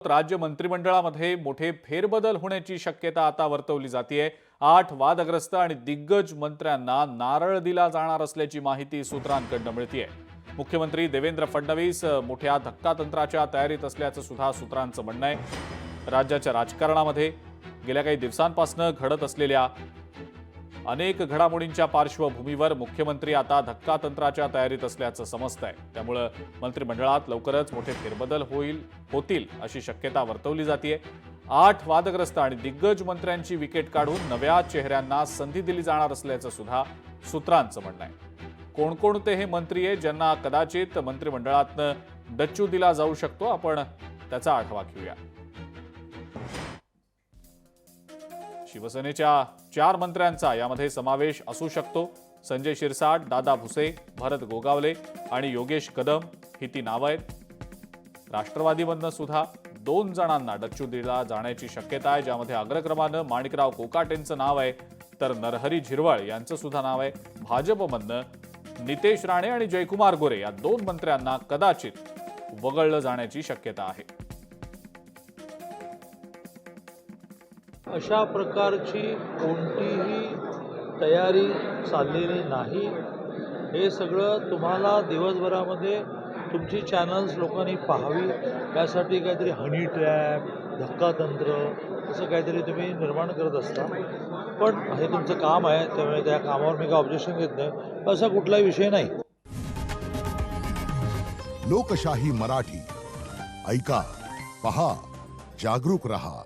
राज्य मंत्रिमंडळामध्ये मोठे फेरबदल होण्याची शक्यता आता वर्तवली जाते। 8 वादग्रस्त आणि दिग्गज मंत्र्यांना नारळ दिला जाणार असल्याची माहिती सूत्रांकडून मिळते। मुख्यमंत्री देवेंद्र फडणवीस मोठ्या धक्कातंत्राच्या तयारीत असल्याचं सुद्धा सूत्रांचं म्हणणं आहे। राज्याच्या राजकारणामध्ये गेल्या काही दिवसांपासून घडत असलेल्या अनेक घडामोडींच्या पार्श्वभूमीवर मुख्यमंत्री आता धक्कातंत्राच्या तयारीत असल्याचं समजतंय। त्यामुळे मंत्रिमंडळात लवकरच मोठे फेरबदल होतील अशी शक्यता वर्तवली जाते। 8 वादग्रस्त आणि दिग्गज मंत्र्यांची विकेट काढून नव्या चेहऱ्यांना संधी दिली जाणार असल्याचं सुद्धा सूत्रांचं म्हणणं आहे। कोणकोणते हे मंत्री आहेत ज्यांना कदाचित मंत्रिमंडळातनं डच्चू दिला जाऊ शकतो, आपण त्याचा आढावा घेऊया। शिवसेनेच्या 4 मंत्र्यांचा यामध्ये समावेश असू शकतो। संजय शिरसाट, दादा भुसे, भरत गोगावले आणि योगेश कदम ही ती नावं आहेत। राष्ट्रवादीमधनं सुद्धा 2 जणांना डच्चू दिला जाण्याची शक्यता आहे, ज्यामध्ये अग्रक्रमानं माणिकराव कोकाटेंचं नाव आहे, तर नरहरी झिरवळ यांचं सुद्धा नाव आहे। भाजपमधनं नितेश राणे आणि जयकुमार गोरे या 2 मंत्र्यांना कदाचित वगळलं जाण्याची शक्यता आहे। अशा प्रकारची कोणतीही तयारी चाललेली नाही। हे सगळं तुम्हाला दिवसभरामध्ये तुमची चॅनल्स लोकांनी पाहावी, त्यासाठी काहीतरी हनी ट्रॅप, धक्कातंत्र असं काहीतरी तुम्ही निर्माण करत असता। पण हे तुमचं काम आहे, त्यामुळे त्या कामावर मी काय ऑब्जेक्शन घेत नाही, असा कुठलाही विषय नाही। लोकशाही मराठी ऐका, पहा, जागरूक रहा।